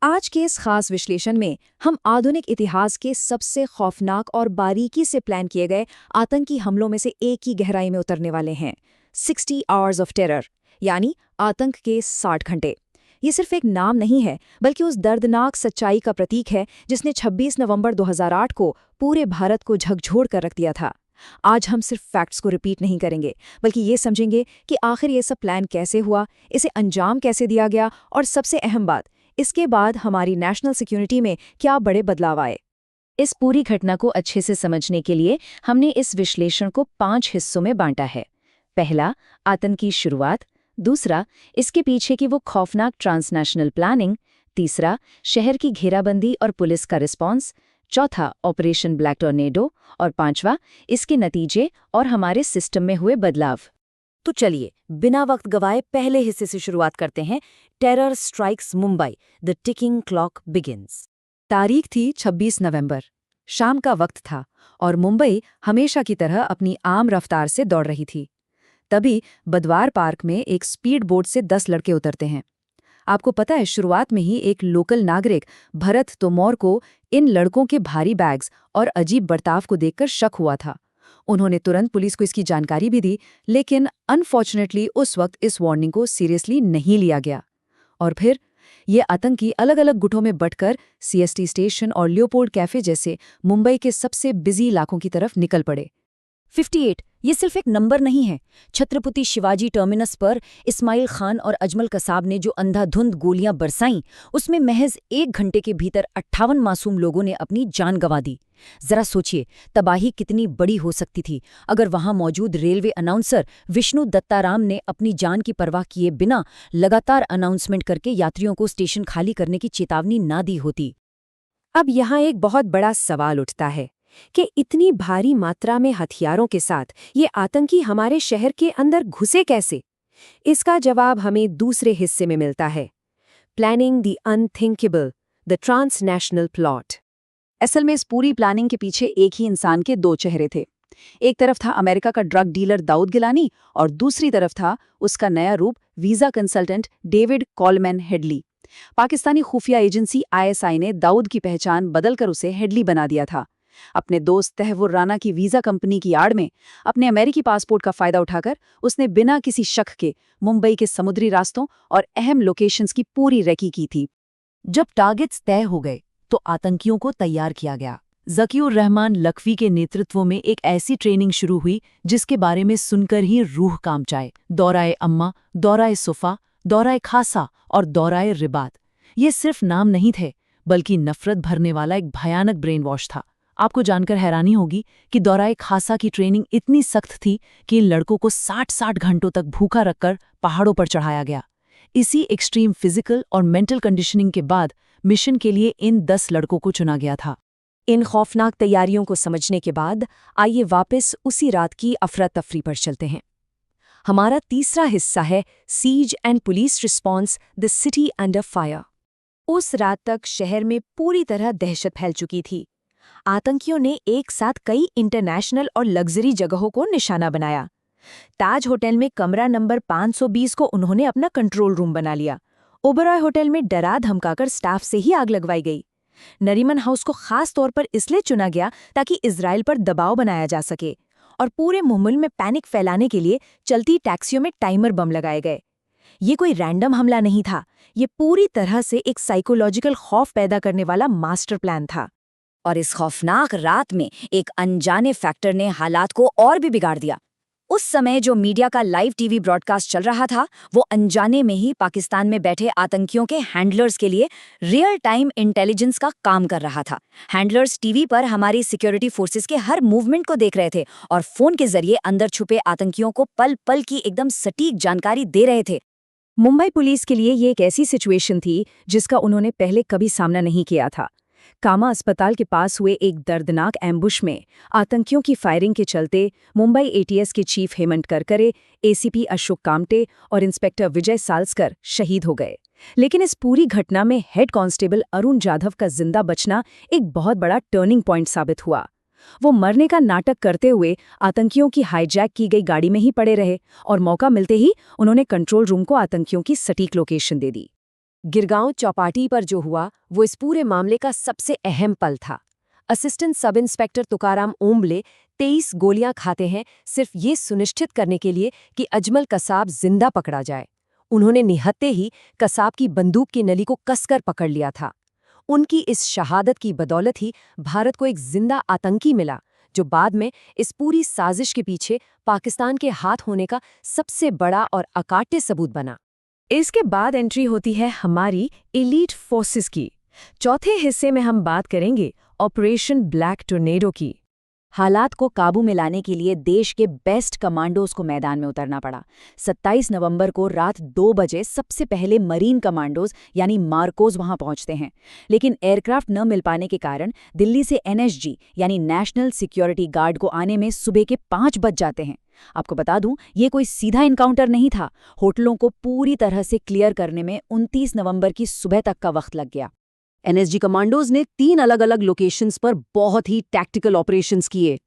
आज के इस खास विश्लेषण में हम आधुनिक इतिहास के सबसे खौफनाक और बारीकी से प्लान किए गए आतंकी हमलों में से एक की गहराई में उतरने वाले हैं। 60 आवर्स ऑफ टेरर, यानी आतंक के 60 घंटे। ये सिर्फ एक नाम नहीं है, बल्कि उस दर्दनाक सच्चाई का प्रतीक है जिसने 26 नवंबर 2008 को पूरे भारत को झकझोर कर रख दिया था। आज हम सिर्फ फैक्ट्स को रिपीट नहीं करेंगे, बल्कि ये समझेंगे कि आखिर ये सब प्लान कैसे हुआ, इसे अंजाम कैसे दिया गया, और सबसे अहम बात, इसके बाद हमारी नेशनल सिक्योरिटी में क्या बड़े बदलाव आए। इस पूरी घटना को अच्छे से समझने के लिए हमने इस विश्लेषण को 5 हिस्सों में बांटा है। पहला, आतंक की शुरुआत। दूसरा, इसके पीछे की वो खौफनाक ट्रांसनेशनल प्लानिंग। तीसरा, शहर की घेराबंदी और पुलिस का रिस्पॉन्स। चौथा, ऑपरेशन ब्लैक टॉर्नेडो। और पांचवा, इसके नतीजे और हमारे सिस्टम में हुए बदलाव। तो चलिए बिना वक्त गवाए पहले हिस्से से शुरुआत करते हैं। Terror strikes Mumbai, the ticking clock begins. तारीख थी 26 नवंबर। शाम का वक्त था और मुंबई हमेशा की तरह अपनी आम रफ्तार से दौड़ रही थी। तभी बदवार पार्क में एक स्पीड बोट से 10 लड़के उतरते हैं। आपको पता है, शुरुआत में ही एक लोकल नागरिक भरत तोमर को इन लड़कों के भारी बैग्स और अजीब बर्ताव को देखकर शक हुआ था। उन्होंने तुरंत पुलिस को इसकी जानकारी भी दी, लेकिन अनफॉर्चुनेटली उस वक्त इस वार्निंग को सीरियसली नहीं लिया गया। और फिर ये आतंकी अलग अलग गुटों में बंटकर सीएसटी स्टेशन और लियोपोल्ड कैफे जैसे मुंबई के सबसे बिजी इलाकों की तरफ निकल पड़े। 58 ये सिर्फ एक नंबर नहीं है। छत्रपति शिवाजी टर्मिनस पर इस्माइल खान और अजमल कसाब ने जो अंधाधुंध गोलियां बरसाईं, उसमें महज 1 घंटे के भीतर 58 मासूम लोगों ने अपनी जान गंवा दी। जरा सोचिए, तबाही कितनी बड़ी हो सकती थी अगर वहां मौजूद रेलवे अनाउंसर विष्णु दत्ताराम ने अपनी जान की परवाह किए बिना लगातार अनाउंसमेंट करके यात्रियों को स्टेशन खाली करने की चेतावनी ना दी होती। अब यहाँ एक बहुत बड़ा सवाल उठता है कि इतनी भारी मात्रा में हथियारों के साथ ये आतंकी हमारे शहर के अंदर घुसे कैसे? इसका जवाब हमें दूसरे हिस्से में मिलता है। Planning the unthinkable, the transnational plot. असल में इस पूरी प्लानिंग के पीछे एक ही इंसान के 2 चेहरे थे। एक तरफ था अमेरिका का ड्रग डीलर दाऊद गिलानी और दूसरी तरफ था उसका नया रूप visa consultant David Coleman Headley. Pakistani खुफिया एजेंसी आईएसआई ने दाऊद की पहचान बदलकर उसे हेडली बना दिया था। अपने दोस्त तहव्वुर राना की वीजा कंपनी की आड़ में अपने अमेरिकी पासपोर्ट का फायदा उठाकर उसने बिना किसी शक के मुंबई के समुद्री रास्तों और अहम लोकेशंस की पूरी रेकी की थी। जब टारगेट्स तय हो गए तो आतंकियों को तैयार किया गया। ज़कीउर रहमान लखवी के नेतृत्व में एक ऐसी ट्रेनिंग शुरू हुई जिसके बारे में सुनकर ही रूह कांप जाए। दौराए अम्मा, दौराए सुफा, दौराए खासा और दौराए रिबात। ये सिर्फ नाम नहीं थे, बल्कि नफरत भरने वाला एक भयानक ब्रेन वॉश था। आपको जानकर हैरानी होगी कि दौराए खासा की ट्रेनिंग इतनी सख्त थी कि इन लड़कों को 60-60 घंटों तक भूखा रखकर पहाड़ों पर चढ़ाया गया। इसी एक्सट्रीम फिजिकल और मेंटल कंडीशनिंग के बाद मिशन के लिए इन 10 लड़कों को चुना गया था। इन खौफनाक तैयारियों को समझने के बाद आइए वापस उसी रात की अफरा तफरी पर चलते हैं। हमारा तीसरा हिस्सा है siege and police response, the city under fire. उस रात तक शहर में पूरी तरह दहशत फैल चुकी थी। आतंकियों ने एक साथ कई इंटरनेशनल और लग्जरी जगहों को निशाना बनाया। ताज होटल में कमरा नंबर 520 को उन्होंने अपना कंट्रोल रूम बना लिया। ओबरॉय होटल में डरा धमकाकर स्टाफ से ही आग लगवाई गई। नरीमन हाउस को खास तौर पर इसलिए चुना गया ताकि इजराइल पर दबाव बनाया जा सके, और पूरे मुंबई में पैनिक फैलाने के लिए चलती टैक्सियों में टाइमर बम लगाए गए। ये कोई रैंडम हमला नहीं था, ये पूरी तरह से एक साइकोलॉजिकल खौफ पैदा करने वाला मास्टर प्लान था। और इस खौफनाक रात में एक अनजाने फैक्टर ने हालात को और भी बिगाड़ दिया। उस समय जो मीडिया का लाइव टीवी ब्रॉडकास्ट चल रहा था, वो अनजाने में ही पाकिस्तान में बैठे आतंकियों के हैंडलर्स के लिए रियल टाइम इंटेलिजेंस का काम कर रहा था। हैंडलर्स टीवी पर हमारी सिक्योरिटी फोर्सेस के हर मूवमेंट को देख रहे थे और फोन के जरिए अंदर छुपे आतंकियों को पल पल की एकदम सटीक जानकारी दे रहे थे। मुंबई पुलिस के लिए ये एक ऐसी सिचुएशन थी जिसका उन्होंने पहले कभी सामना नहीं किया था। कामा अस्पताल के पास हुए एक दर्दनाक एम्बुश में आतंकियों की फायरिंग के चलते मुंबई एटीएस के चीफ हेमंत करकरे, एसीपी अशोक कामटे और इंस्पेक्टर विजय साल्सकर शहीद हो गए। लेकिन इस पूरी घटना में हेड कांस्टेबल अरुण जाधव का जिंदा बचना एक बहुत बड़ा टर्निंग पॉइंट साबित हुआ। वो मरने का नाटक करते हुए आतंकियों की हाईजैक की गई गाड़ी में ही पड़े रहे और मौका मिलते ही उन्होंने कंट्रोल रूम को आतंकियों की सटीक लोकेशन दे दी। गिरगांव चौपाटी पर जो हुआ वो इस पूरे मामले का सबसे अहम पल था। Assistant sub inspector Tukaram Omble 23 गोलियां खाते हैं सिर्फ ये सुनिश्चित करने के लिए कि अजमल कसाब जिंदा पकड़ा जाए। उन्होंने निहत्ते ही कसाब की बंदूक की नली को कसकर पकड़ लिया था। उनकी इस शहादत की बदौलत ही भारत को एक जिंदा आतंकी मिला, जो बाद में इस पूरी साजिश के पीछे पाकिस्तान के हाथ होने का सबसे बड़ा और अकाट्य सबूत बना। इसके बाद एंट्री होती है हमारी एलीट फोर्सेस की। चौथे हिस्से में हम बात करेंगे ऑपरेशन ब्लैक टोर्नेडो की। हालात को काबू में लाने के लिए देश के बेस्ट कमांडोज को मैदान में उतरना पड़ा। 27 नवंबर को रात 2 बजे सबसे पहले मरीन कमांडोज यानी मार्कोज वहां पहुंचते हैं, लेकिन एयरक्राफ्ट न मिल पाने के कारण दिल्ली से एनएसजी यानी नेशनल सिक्योरिटी गार्ड को आने में सुबह के 5 बज जाते हैं। आपको बता दूं, ये कोई सीधा इनकाउंटर नहीं था। होटलों को पूरी तरह से क्लियर करने में 29 नवंबर की सुबह तक का वक्त लग गया। एनएसजी कमांडोज ने 3 अलग-अलग लोकेशंस पर बहुत ही टैक्टिकल ऑपरेशंस किए।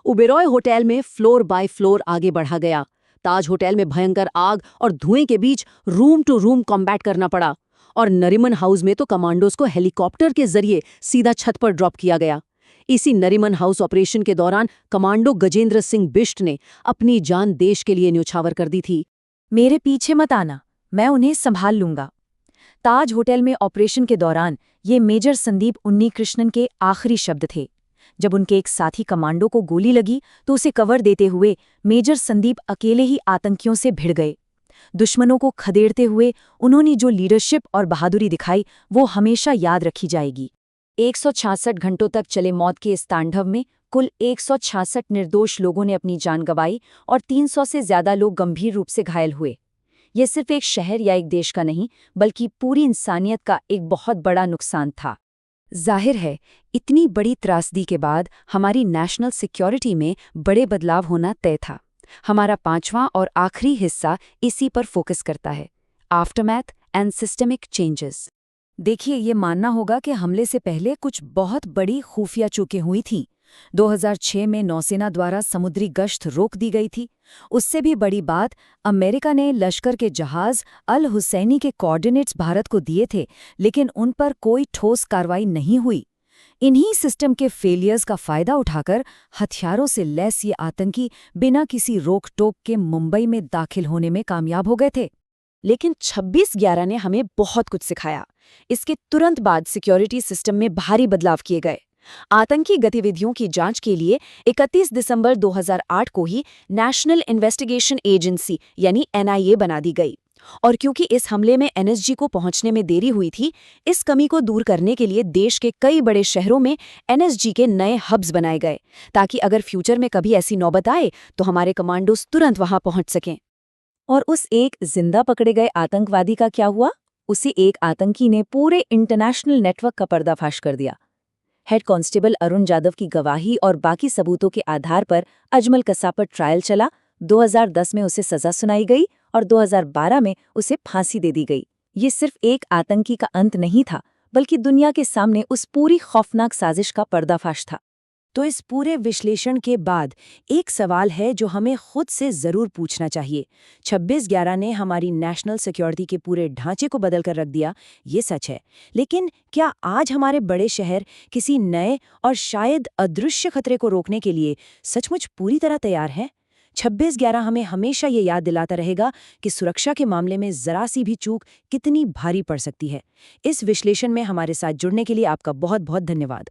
ओबेरॉय होटल में फ्लोर बाय फ्लोर आगे बढ़ा गया। ताज होटल में भयंकर आग और धुएं के बीच रूम टू रूम कॉम्बैट करना पड़ा। और नरीमन हाउस में तो कमांडोज को हेलीकॉप्टर के जरिए सीधा छत पर ड्रॉप किया गया। इसी नरीमन हाउस ऑपरेशन के दौरान कमांडो गजेंद्र सिंह बिष्ट ने अपनी जान देश के लिए न्यौछावर कर दी थी। मेरे पीछे मत आना, मैं उन्हें संभाल लूंगा। ताज होटल में ऑपरेशन के दौरान ये मेजर संदीप उन्नीकृष्णन के आखिरी शब्द थे। जब उनके एक साथी कमांडो को गोली लगी तो उसे कवर देते हुए मेजर संदीप अकेले ही आतंकियों से भिड़ गए। दुश्मनों को खदेड़ते हुए उन्होंने जो लीडरशिप और बहादुरी दिखाई वो हमेशा याद रखी जाएगी। 166 घंटों तक चले मौत के इस तांडव में कुल 166 निर्दोष लोगों ने अपनी जान गंवाई और 300 से ज्यादा लोग गंभीर रूप से घायल हुए। यह सिर्फ एक शहर या एक देश का नहीं, बल्कि पूरी इंसानियत का एक बहुत बड़ा नुकसान था। जाहिर है, इतनी बड़ी त्रासदी के बाद हमारी नेशनल सिक्योरिटी में बड़े बदलाव होना तय था। हमारा 5वां और आखिरी हिस्सा इसी पर फोकस करता है, आफ्टरमैथ एंड सिस्टमिक चेंजेस। देखिए, ये मानना होगा कि हमले से पहले कुछ बहुत बड़ी खुफिया चूकें हुई थीं। 2006 में नौसेना द्वारा समुद्री गश्त रोक दी गई थी। उससे भी बड़ी बात, अमेरिका ने लश्कर के जहाज अल हुसैनी के कोऑर्डिनेट्स भारत को दिए थे, लेकिन उन पर कोई ठोस कार्रवाई नहीं हुई। इन्हीं सिस्टम के फेलियर्स का फायदा उठाकर हथियारों से लैस ये आतंकी बिना किसी रोक टोक के मुंबई में दाखिल होने में कामयाब हो गए थे। लेकिन 26/11 ने हमें बहुत कुछ सिखाया। इसके तुरंत बाद सिक्योरिटी सिस्टम में भारी बदलाव किए गए। आतंकी गतिविधियों की जांच के लिए 31 दिसंबर 2008 को ही नेशनल इन्वेस्टिगेशन एजेंसी यानी एनआईए बना दी गई। और क्योंकि इस हमले में एनएसजी को पहुंचने में देरी हुई थी, इस कमी को दूर करने के लिए देश के कई बड़े शहरों में एनएसजी के नए हब्स बनाए गए, ताकि अगर फ्यूचर में कभी ऐसी नौबत आए तो हमारे कमांडोज तुरंत वहां पहुंच सकें। और उस एक जिंदा पकड़े गए आतंकवादी का क्या हुआ? उसी एक आतंकी ने पूरे इंटरनेशनल नेटवर्क का पर्दाफाश कर दिया। हेड कांस्टेबल अरुण जाधव की गवाही और बाकी सबूतों के आधार पर अजमल कसाब पर ट्रायल चला। 2010 में उसे सजा सुनाई गई और 2012 में उसे फांसी दे दी गई। ये सिर्फ एक आतंकी का अंत नहीं था, बल्कि दुनिया के सामने उस पूरी खौफनाक साजिश का पर्दाफाश था। तो इस पूरे विश्लेषण के बाद एक सवाल है जो हमें खुद से जरूर पूछना चाहिए। 26/11 ने हमारी नेशनल सिक्योरिटी के पूरे ढांचे को बदल कर रख दिया, ये सच है। लेकिन क्या आज हमारे बड़े शहर किसी नए और शायद अदृश्य खतरे को रोकने के लिए सचमुच पूरी तरह तैयार हैं? 26/11 हमें हमेशा ये याद दिलाता रहेगा कि सुरक्षा के मामले में जरा सी भी चूक कितनी भारी पड़ सकती है। इस विश्लेषण में हमारे साथ जुड़ने के लिए आपका बहुत बहुत धन्यवाद।